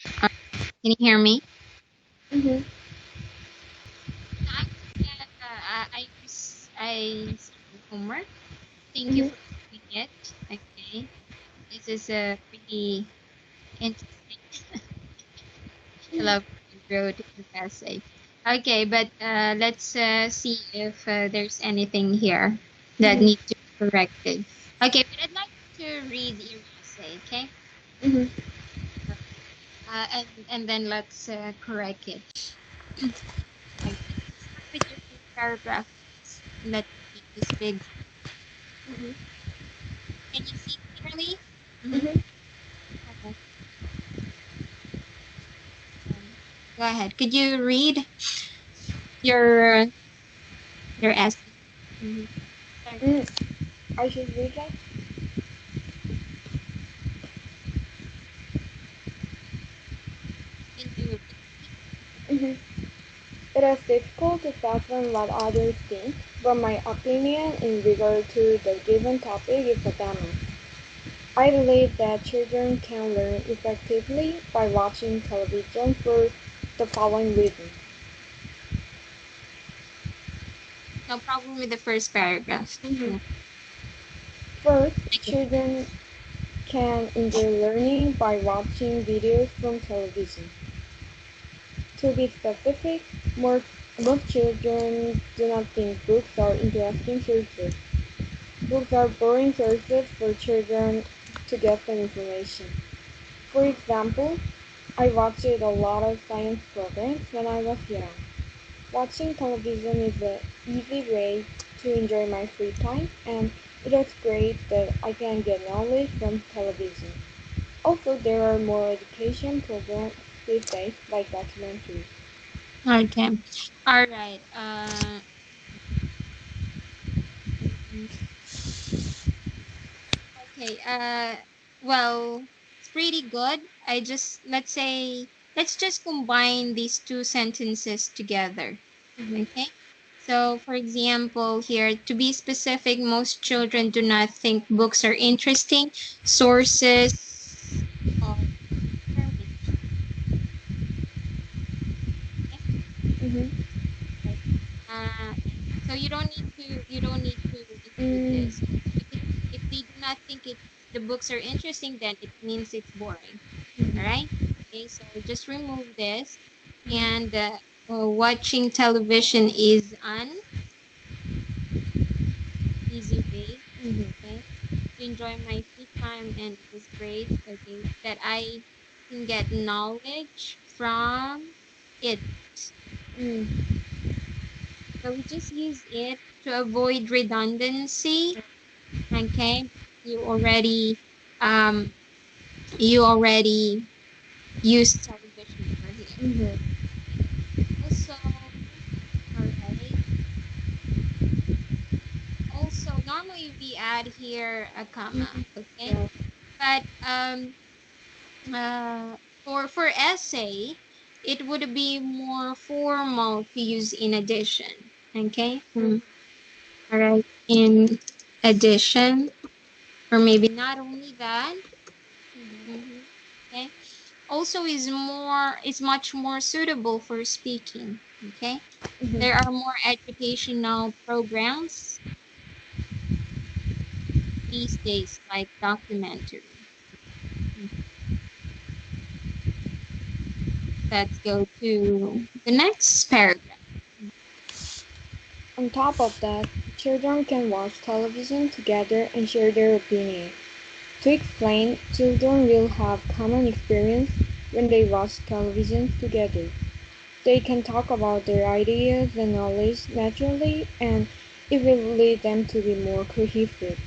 Can you hear me? Mm-hmm. I started homework. Thank you Mm-hmm. for doing it. Okay, this is a pretty interesting. I love what you wrote in the essay. Okay, but let's see if there's anything here that Mm-hmm. needs to be corrected. Okay, but I'd like to read your essay. Okay, Mm-hmm. and then let's correct it. Okay, start with your first paragraph. Let me make this big. Mm-hmm. Can you see clearly? Mm-hmm. Mm-hmm. Okay. Go ahead. Could you read your your essay? Mm-hmm. Sorry. I should read that. Can you repeat? Mm-hmm. It is difficult to fathom what others think, but my opinion in regard to the given topic is academic. I believe that children can learn effectively by watching television for the following reasons. No problem with the first paragraph. Mm-hmm. Yeah. First, Thank you. children can enjoy learning by watching videos from television. To be specific, most children do not think books are interesting sources. Books are boring sources for children to get some information. For example, I watched a lot of science programs when I was young. Watching television is an easy way to enjoy my free time, and it is great that I can get knowledge from television. Also, there are more education programs these days, like documentaries. Okay. All right. Mm, okay. Well, it's pretty good. I just let's just combine these two sentences together. Mhm. Okay. So, for example, here, to be specific, most children do not think books are interesting sources of information. Okay? Mhm. Right. Uh, so you don't need to include Mm. this. If they do not think the books are interesting, then it means it's boring. All Mhm. right. Okay. So just remove this, Mhm. and watching television is an easy way. Mhm. Okay, to enjoy my free time, and it is great. Okay, that I can get knowledge from it. Mm. So we just use it to avoid redundancy. Okay, you already um you already used television over here. Mhm. Okay? Also, all right. Also, normally we add here a comma. Mhm. Okay, Yeah. but uh, for essay, it would be more formal to use in addition. Okay. All right. In addition, or maybe not only that. Mhm. Okay. Also, is much more suitable for speaking. Okay. There Mhm. are more educational programs these days, like documentary. Mhm. Let's go to the next paragraph. On top of that, children can watch television together and share their opinions. To explain, children will have common experience when they watch television together. They can talk about their ideas and knowledge naturally, and it will lead them to be more cohesive.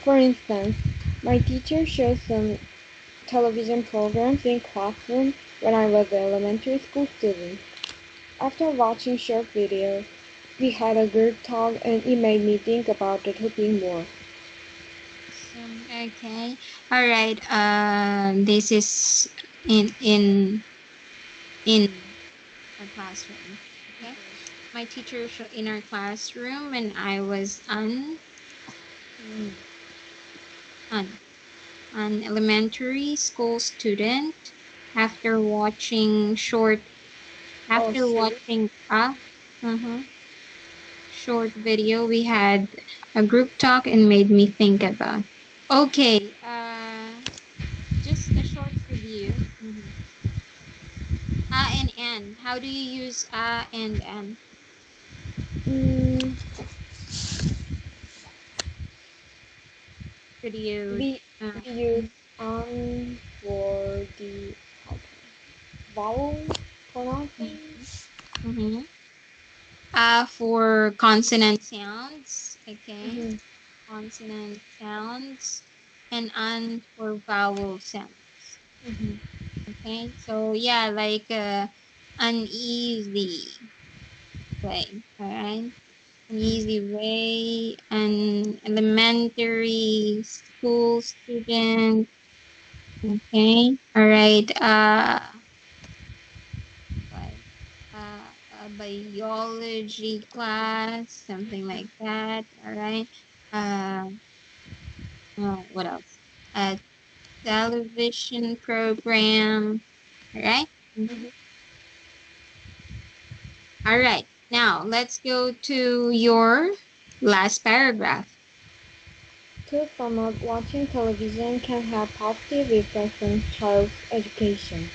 For instance, my teacher showed some television programs in classroom when I was an elementary school student. After watching short videos, we had a good talk and it made me think about the topic more. Okay. All right. This is in our classroom. Okay. My teacher in our classroom when I was Mm. an an elementary school student. after watching short short video, we had a group talk and made me think about. Okay, just a short review. And N. How do you use and N? Mm, Could you? we use for the vowel pronouncing. Mm-hmm. For consonant sounds, okay. Consonant sounds, and An for vowel sounds. Okay, so yeah, like uneasy way, all right? An easy way, an elementary school student. Okay, all right. Like a biology class, something like that. All right. Uh, what else? A television program. All right. All right. Now let's go to your last paragraph. To sum up, watching television can have positive effects on child's education.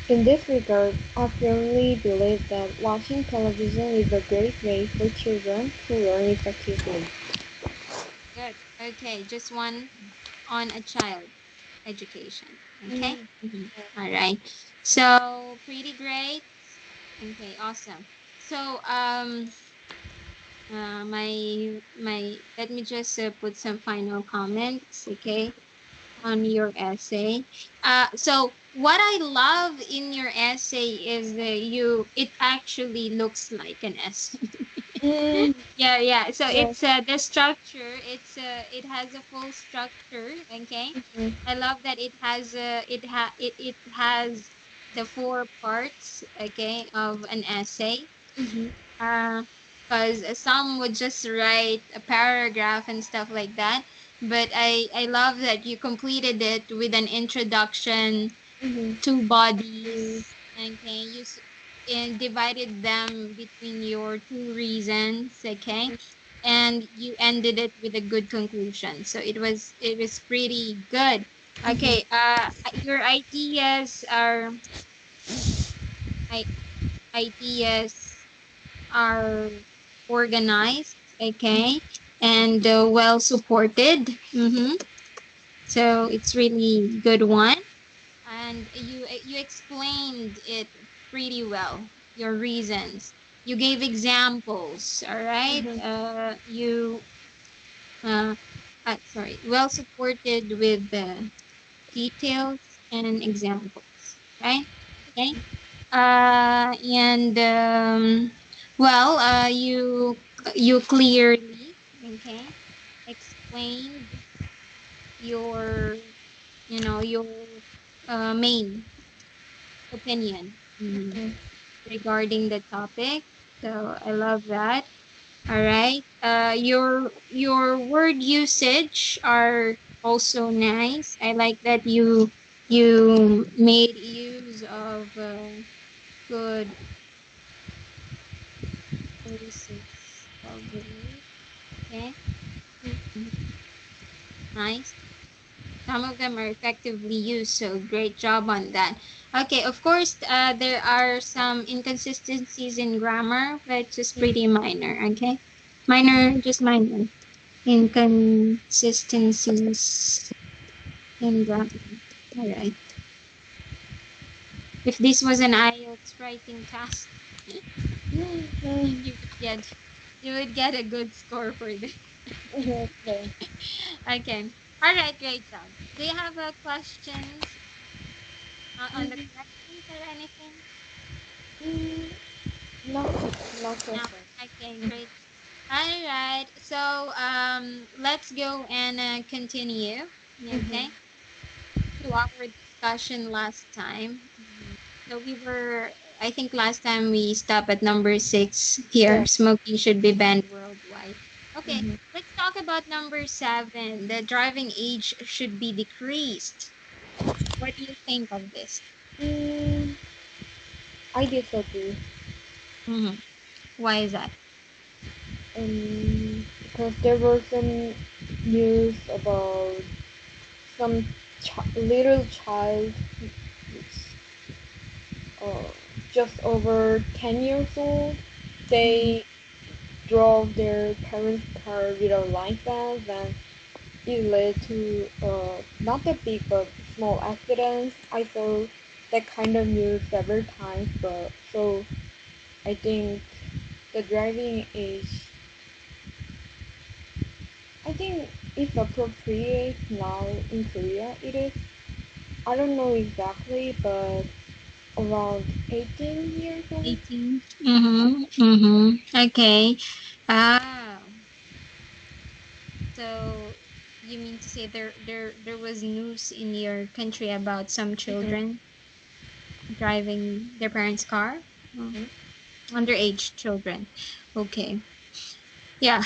In this regard, I firmly believe that watching television is a great way for children to learn effectively. Good. Okay, just one on a child education. Okay. All right. So pretty great. Okay, awesome. So my let me just put some final comments, okay, on your essay. So what I love in your essay is that it actually looks like an essay. Yeah. So it's the structure. It has a full structure. Okay, I love that it has the four parts. Okay, of an essay. Because some would just write a paragraph and stuff like that. But I love that you completed it with an introduction, two bodies, okay, and divided them between your two reasons, okay, and you ended it with a good conclusion. So it was pretty good. Okay, your i- ideas are organized, okay, and well supported. So it's really good one, and you explained it pretty well. Your reasons. You gave examples. All right. Uh, sorry. Well supported with the details and examples. Right. Okay. And well, you clearly, okay, explained your your main opinion regarding the topic. So I love that. All right. Your word usage are also nice. I like that you made use of good choices of word. Okay. Nice. Some of them are effectively used, so great job on that. Okay, of course, there are some inconsistencies in grammar, but it's just pretty minor, okay? Minor, just minor inconsistencies in grammar. All right. If this was an IELTS writing task, you would get you would get a good score for this. Okay. All right, great job. Do you have questions on the questions or anything? No, no No. question. Okay, great. All right. So let's go and continue. Okay. To our discussion last time. So I think last time we stopped at number 6 here. Smoking should be banned worldwide. Okay. Let's talk about number 7. The driving age should be decreased. What do you think of this? Mm, I disagree. Mm-hmm. Why is that? Because there were some news about some little child, who's, uh, just over 10 years old. Mm-hmm. They drove their parents' car without license, and it led to not a big but small accidents. I saw that kind of news several times, but so I think the driving age, I think it's appropriate now in Korea. It is. I don't know exactly, but around 18 years old. 18. Mm-hmm. Mm-hmm. Okay. Ah, so you mean to say there was news in your country about some children driving their parents' car? Oh, Mhm. underage children. Okay. Yeah,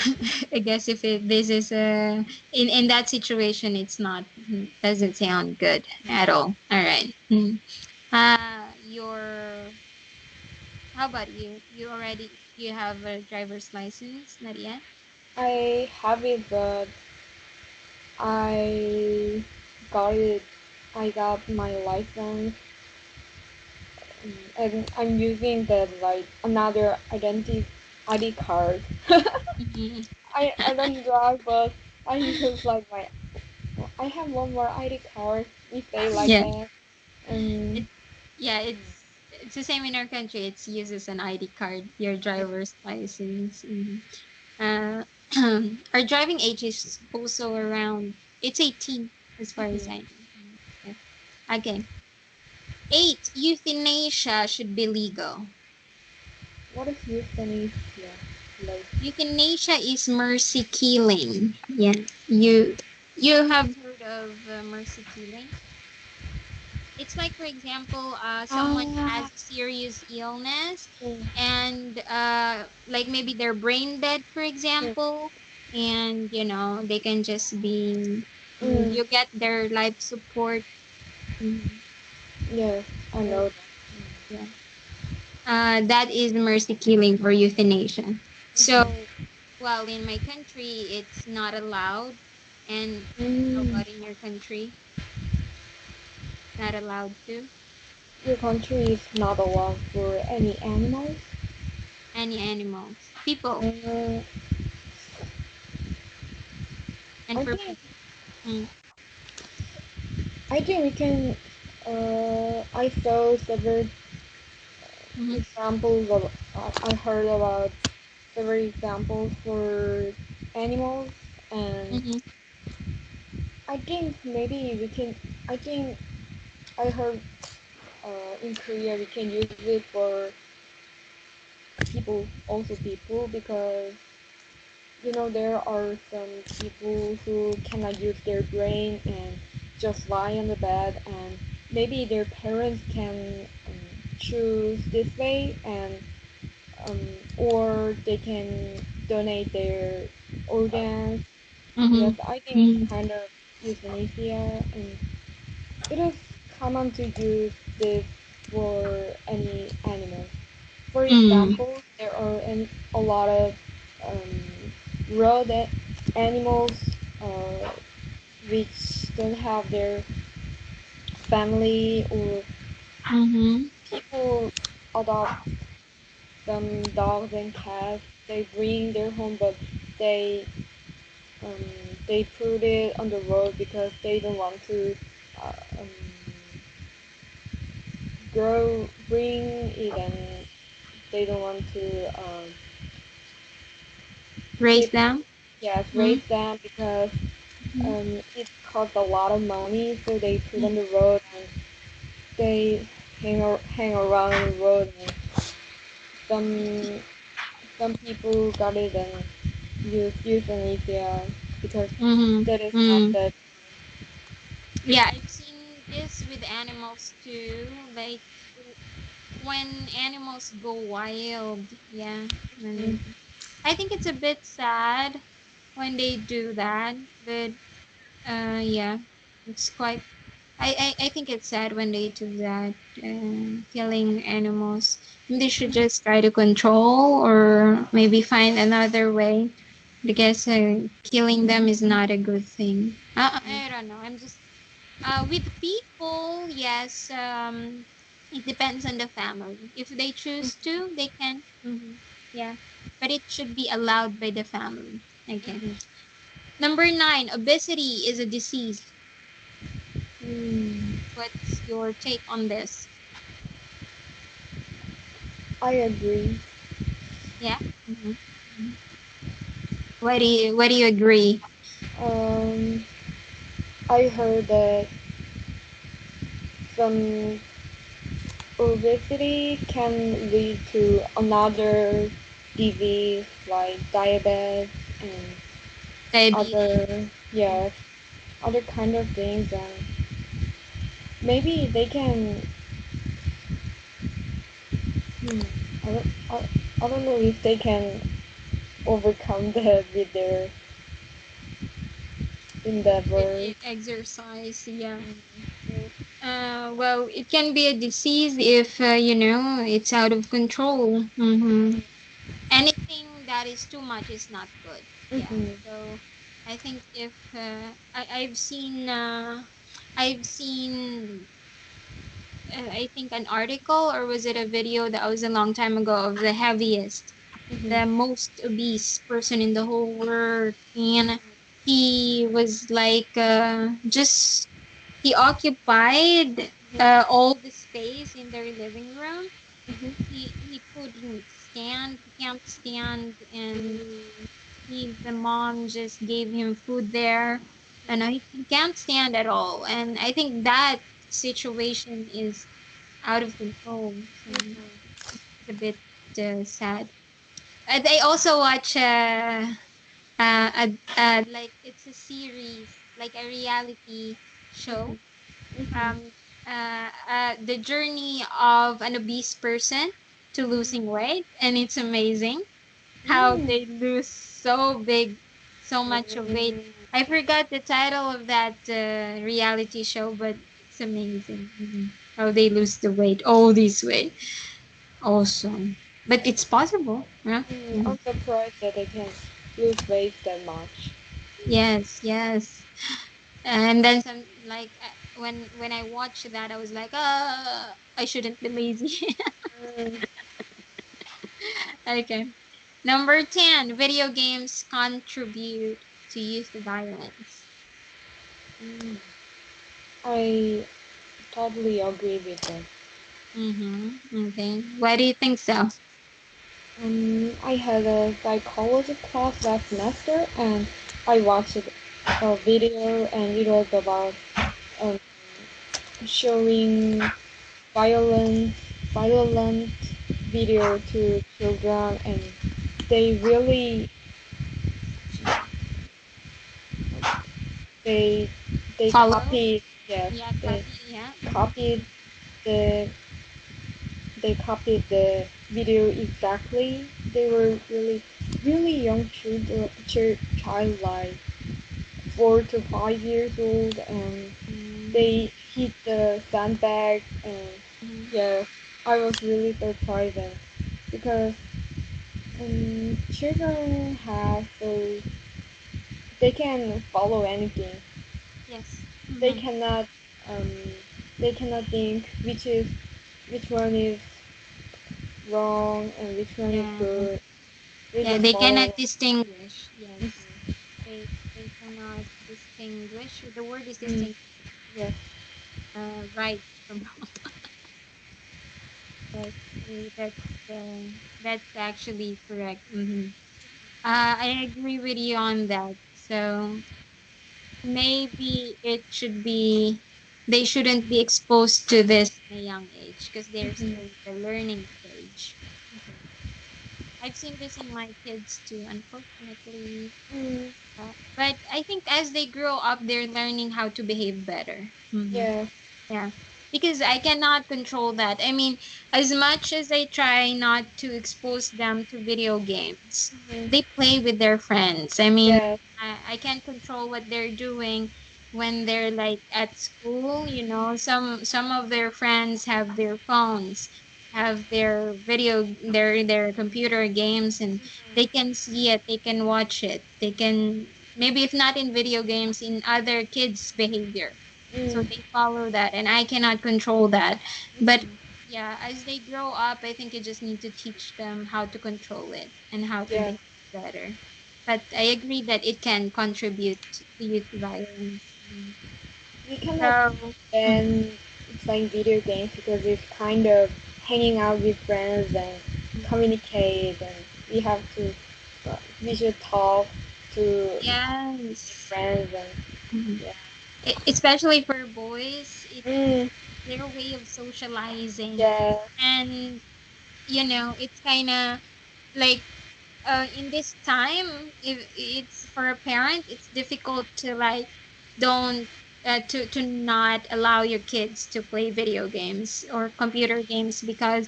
I guess if this is in that situation, it's not doesn't sound good at all. All right. Your how about you? You have a driver's license? Not yet. I have it, but I got it. I got my license, and I'm using the like another identity ID card. Mhm. I don't drive, but I use like my. I have one more ID card. We say like Yeah. that, and It, yeah, it's the same in our country. It's used as an ID card, your driver's license. Uh, our driving age is also around. It's 18 as far as I know. Yeah. Okay. 8. Euthanasia should be legal. what is euthanasia? Like, Euthanasia is mercy killing. Yeah. You have heard of mercy killing? It's like, for example, someone ah, has a serious illness mm, and like maybe they're brain dead, for mm, example, and they can just be mm, you get their life support. Mhm. yes, I know that. Yeah. That is mercy killing or euthanasia. So, well, in my country, it's not allowed. And how Mm. about in your country? Not allowed to? Your country is not allowed for any animals. Any animals, people, Uh, and I for think people. Mm, I think we can. I saw several mm-hmm, examples of. I heard about several examples for animals, and mm-hmm, I think maybe we can. I think I heard in Korea we can use it for people, because there are some people who cannot use their brain and just lie on the bed, and maybe their parents can choose this way, and or they can donate their organs. mm-hmm, Yes, I think mm-hmm, it's kind of euthanasia, and it is common to use this for any animal. For mm-hmm. example, there are a lot of road animals uh, which don't have their family, or Mm-hmm. people adopt some dogs and cats. They bring their home, but they um, they put it on the road because they don't want to uh, um, bring it, and they don't want to Raise keep, them. yes, Mm-hmm, raise them, because mm-hmm, it costs a lot of money, so they put on the road, and they hang around on the road, and some some people got it and use euthanasia, because mm-hmm, that is not mm-hmm. that. Yeah, I've seen this with animals too. Like when animals go wild. Yeah. Mm, And I think it's a bit sad when they do that, but yeah, it's quite. I think it's sad when they do that, killing animals. They should just try to control or maybe find another way. Because killing them is not a good thing. I don't know. I'm just with people. Yes, it depends on the family. If they choose to, they can. Yeah, but it should be allowed by the family. Okay. Number 9, obesity is a disease. What's your take on this? I agree. Yeah. Why do you agree? I heard that some obesity can lead to another disease like diabetes and Diabetes. other kind of things, and maybe they can. I don't, I don't know if they can overcome that with their endeavor. Exercise. Yeah. Well, it can be a disease if it's out of control. Anything that is too much is not good. Yeah. So I think if I've seen I think an article, or was it a video that was a long time ago, of the heaviest, the most obese person in the whole world, and he was like just he occupied all the space in their living room. He couldn't stand, he can't stand, and the mom just gave him food there, and he can't stand at all. And I think that situation is out of control. So it's a bit sad. I also watch like it's a series, like a reality show. Um, the journey of an obese person to losing weight, and it's amazing how they lose so much of weight. I forgot the title of that reality show, but it's amazing. How they lose the weight, all this weight. Awesome. But it's possible. Yeah. I'm surprised that they can lose weight that much. Yes, yes. And then some, like when I watched that, I was like, I shouldn't be lazy. Okay. Number 10, video games contribute to youth violence. I totally agree with that. Okay. Why do you think so? I had a psychology class last semester, and I watched a video, and it was about um, showing violent, violent video to children, and they really they they Follow? copied yes Yeah, they copy. Yeah. copied the they copied the video exactly. They were really young children, child like 4 to 5 years old, and they hit the sandbag, and yeah, I was really surprised because children have those they can follow anything. Yes. They cannot um, they cannot think which one is wrong and which one is Yeah. good. They Yeah, just they follow. cannot distinguish. Yes. They cannot distinguish. The word is distinguish Yes. right from wrong. Yes, that's actually correct. I agree with you on that. So maybe they shouldn't be exposed to this at a young age because they're still in the learning stage. Okay. I've seen this in my kids too, unfortunately. But I think as they grow up, they're learning how to behave better. Yeah. Yeah. Because I cannot control that. I mean, as much as I try not to expose them to video games, they play with their friends. I mean, Yes. I can't control what they're doing. when they're like at school, you know, some of their friends have their phones, have their their computer games, and they can see it, they can watch it, they can, maybe if not in video games, in other kids behavior, so Mm. they follow that, and I cannot control that. But Mhm. yeah, as they grow up, I think you just need to teach them how to control it and how to Yeah. behave better. But I agree that it can contribute to youth violence. We cannot So, mhm. ban playing video games because it's kind of hanging out with friends and communicate, and we have to we should talk to Yes. friends and Mhm. yeah. Especially for boys, it's Mm, their way of socializing. yeah. And, you know, it's kind of like in this time, if it's for a parent, it's difficult to like don't to not allow your kids to play video games or computer games, because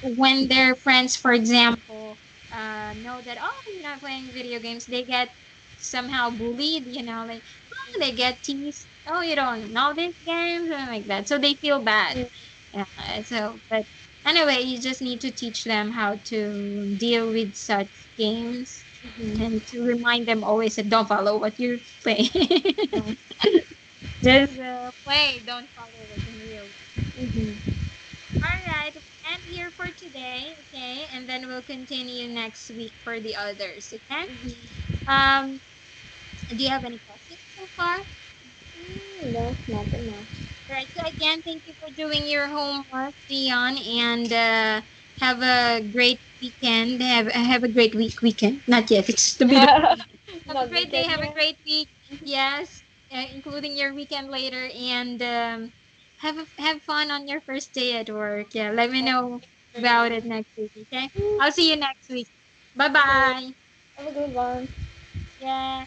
when their friends, for example, know that, oh, you're not playing video games, they get somehow bullied, you know, like, oh, they get teased, oh, you don't know this game, something like that, so they feel bad. Mm, So but anyway, you just need to teach them how to deal with such games, mhm. and to remind them always that don't follow what you're playing. Yeah. Just play, don't follow it in real. Mhm. All right, we'll end here for today, okay? And then we'll continue next week for the others, okay? Mhm. Um, do you have any questions so far? No, nothing much. All right. So again, thank you for doing your homework, Dion, and have a great weekend. Have a great weekend. Not yet. It's the middle. Have a Not great day. weekend Have a yet. great week. Yes, including your weekend later, and have fun on your first day at work. Yeah, let me know Very about it much. next week. Okay. I'll see you next week. Bye Okay. bye. Have a good one. Yeah.